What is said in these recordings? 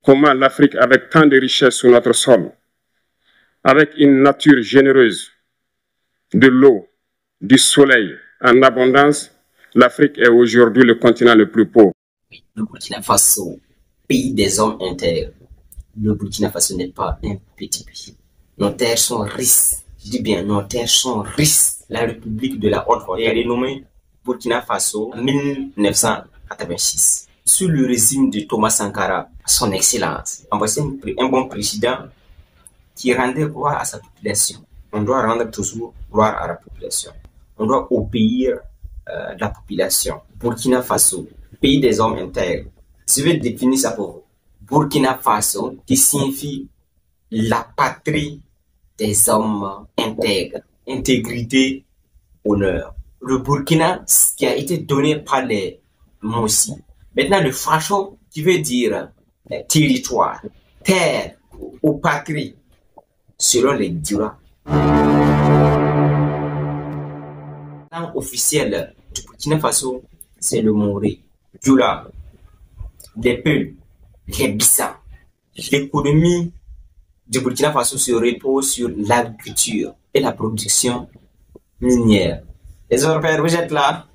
comment l'Afrique, avec tant de richesses sur notre sol, avec une nature généreuse, de l'eau, du soleil en abondance, l'Afrique est aujourd'hui le continent le plus pauvre. Le Burkina Faso, pays des hommes intègres. Le Burkina Faso n'est pas un petit pays. Nos terres sont riches. Je dis bien, nos terres sont riches. La République de la Haute-Volta est renommée Burkina Faso en 1986. Sous le régime de Thomas Sankara, son excellence, un bon président qui rendait gloire à sa population. On doit rendre toujours gloire à la population. On doit obéir la population. Burkina Faso, pays des hommes intègres. Je vais définir ça pour vous. Burkina Faso, qui signifie la patrie des hommes intègres. Intégrité, honneur. Le Burkina, qui a été donné par les Mossi. Maintenant, le Faso, qui veut dire territoire, terre ou patrie, selon les Dioula. La langue officielle du Burkina Faso, c'est le Moré, Dioula, les Peuls, les Bissa. L'économie du Burkina Faso se repose sur l'agriculture et la production minière. Les Européens, vous êtes là,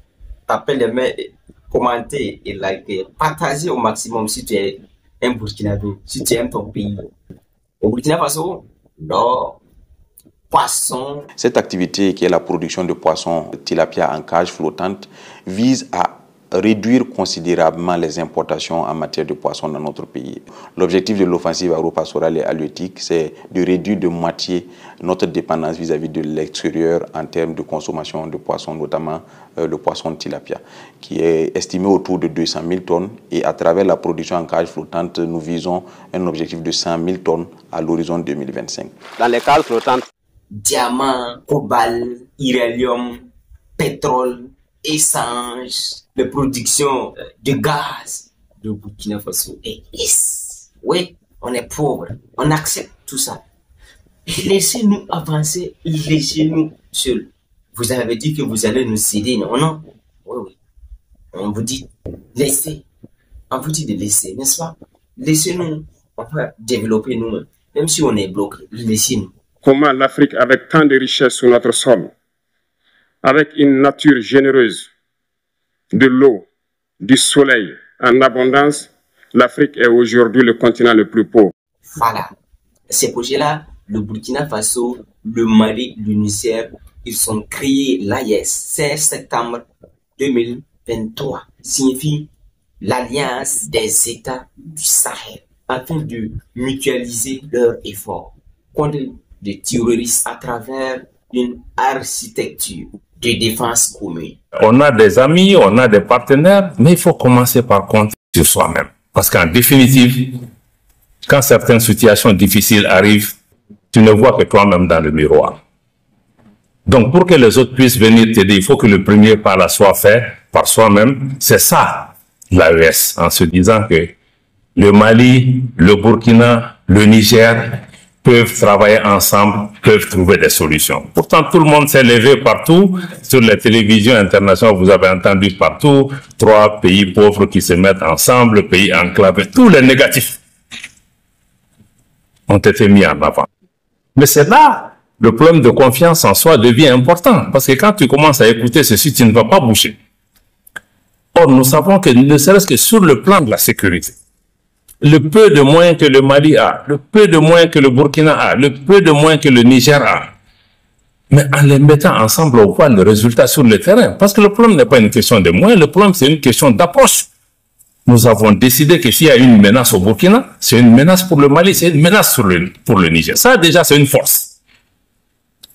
tapez les mains, commentez et likez, partagez au maximum si tu es un Burkinabé, si tu aimes ton pays. Au Burkina Faso, l'or, poisson. Cette activité qui est la production de poissons tilapia en cage flottante vise à réduire considérablement les importations en matière de poissons dans notre pays. L'objectif de l'offensive agro-pastorale et halieutique, c'est de réduire de moitié notre dépendance vis-à-vis de l'extérieur en termes de consommation de poissons, notamment le poisson tilapia, qui est estimé autour de 200 000 tonnes. Et à travers la production en cage flottante, nous visons un objectif de 100 000 tonnes à l'horizon 2025. Dans les cages flottantes, diamant, cobalt, uranium, pétrole, essence, de production de gaz. Le Burkina Faso est riche. Oui, on est pauvre. On accepte tout ça. Laissez-nous avancer. Laissez-nous seuls. Vous avez dit que vous allez nous aider, non? Non. Oui, oui. On vous dit, laissez. On vous dit de laisser, n'est-ce pas? Laissez-nous. On va développer nous. Même si on est bloqué, laissez-nous. Comment l'Afrique, avec tant de richesses sur notre sol, avec une nature généreuse, de l'eau, du soleil en abondance, l'Afrique est aujourd'hui le continent le plus pauvre. Voilà. Ces projets-là, le Burkina Faso, le Mali, le Niger, ils sont créés l'AES, 16 septembre 2023, signifie l'Alliance des États du Sahel, afin de mutualiser leurs efforts contre les terroristes à travers une architecture de défense commune. On a des amis, on a des partenaires, mais il faut commencer par compter sur soi-même. Parce qu'en définitive, quand certaines situations difficiles arrivent, tu ne vois que toi-même dans le miroir. Donc, pour que les autres puissent venir t'aider, il faut que le premier pas soit fait par soi-même. C'est ça, l'AES, en se disant que le Mali, le Burkina, le Niger peuvent travailler ensemble, peuvent trouver des solutions. Pourtant, tout le monde s'est levé partout. Sur les télévisions internationales, vous avez entendu partout, 3 pays pauvres qui se mettent ensemble, pays enclavés. Tous les négatifs ont été mis en avant. Mais c'est là, le problème de confiance en soi devient important. Parce que quand tu commences à écouter ceci, tu ne vas pas bouger. Or, nous savons que ne serait-ce que sur le plan de la sécurité, le peu de moyens que le Mali a, le peu de moyens que le Burkina a, le peu de moyens que le Niger a, mais en les mettant ensemble, on voit le résultat sur le terrain. Parce que le problème n'est pas une question de moyens, le problème c'est une question d'approche. Nous avons décidé que s'il y a une menace au Burkina, c'est une menace pour le Mali, c'est une menace pour le Niger. Ça déjà c'est une force.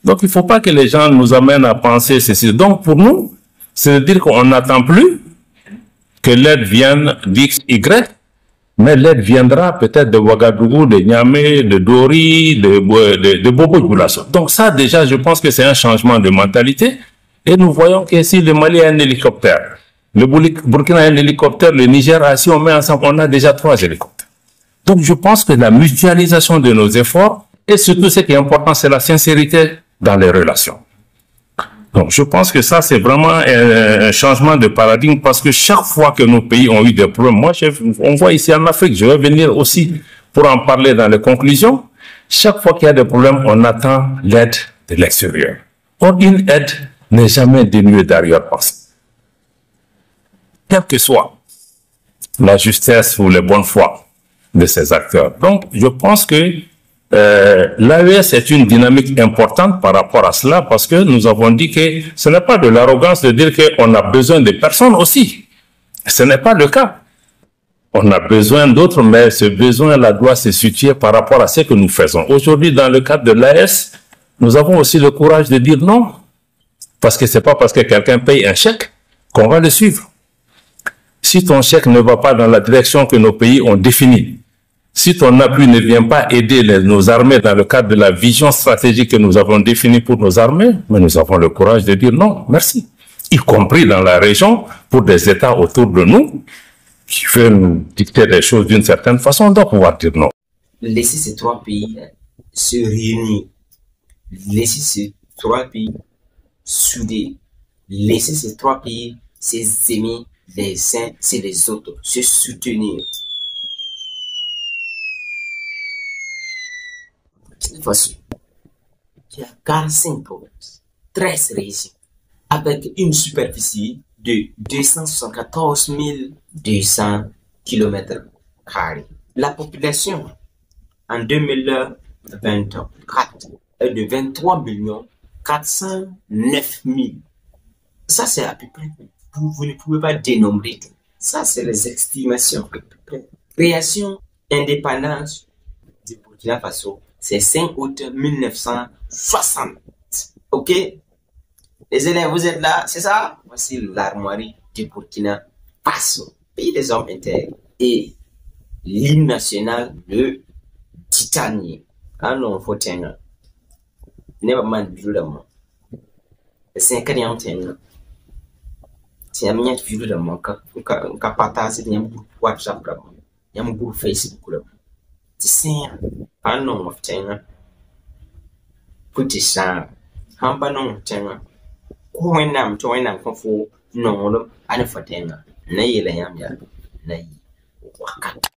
Donc il ne faut pas que les gens nous amènent à penser ceci. Donc pour nous, c'est de dire qu'on n'attend plus que l'aide vienne d'X, Y, mais l'aide viendra peut-être de Ouagadougou, de Niamey, de Dori, de Bobo-Dioulasso. Donc ça, déjà, je pense que c'est un changement de mentalité. Et nous voyons que si le Mali a un hélicoptère, le Burkina a un hélicoptère, le Niger a, si on met ensemble, on a déjà 3 hélicoptères. Donc je pense que la mutualisation de nos efforts, et surtout ce qui est important, c'est la sincérité dans les relations. Donc, je pense que ça, c'est vraiment un changement de paradigme parce que chaque fois que nos pays ont eu des problèmes, moi, on voit ici en Afrique, je vais venir aussi pour en parler dans les conclusions. Chaque fois qu'il y a des problèmes, on attend l'aide de l'extérieur. Or, une aide n'est jamais dénuée d'arrière-pensée. Quelle que soit la justesse ou les bonnes foi de ces acteurs. Donc, je pense que l'AES est une dynamique importante par rapport à cela parce que nous avons dit que ce n'est pas de l'arrogance de dire qu'on a besoin de personnes aussi. Ce n'est pas le cas. On a besoin d'autres, mais ce besoin-là doit se situer par rapport à ce que nous faisons. Aujourd'hui, dans le cadre de l'AES, nous avons aussi le courage de dire non. Parce que c'est pas parce que quelqu'un paye un chèque qu'on va le suivre. Si ton chèque ne va pas dans la direction que nos pays ont définie, si ton appui ne vient pas aider nos armées dans le cadre de la vision stratégique que nous avons définie pour nos armées, mais nous avons le courage de dire non, merci. Y compris dans la région, pour des États autour de nous, qui veulent nous dicter des choses d'une certaine façon, on doit pouvoir dire non. Laissez ces trois pays se réunir. Laissez ces trois pays soudés. Laissez ces trois pays s'aimer les uns et les autres, se soutenir. Cette fois-ci, il y a 45 provinces, 13 régions, avec une superficie de 274 200 km². La population en 2024 est de 23 409 000. Ça, c'est à peu près. Vous ne pouvez pas dénombrer tout. Ça, c'est les estimations. Création, indépendance du Burkina Faso, c'est 5 août 1960. Ok? Les élèves, vous êtes là, c'est ça? Voici l'armoirie du Burkina Faso, pays des hommes intègres. Et l'hymne national de Titanie. Ah non, faut tenir. Never mind, violent. C'est un carrière. C'est un minute violent. Capata, c'est un groupe WhatsApp. Il y a un groupe Facebook. C'est un non of tenir. Put it ça. Hamba non tenir. Coinam to win and confu no, and for tenir. Nay, la yam ya. Nay.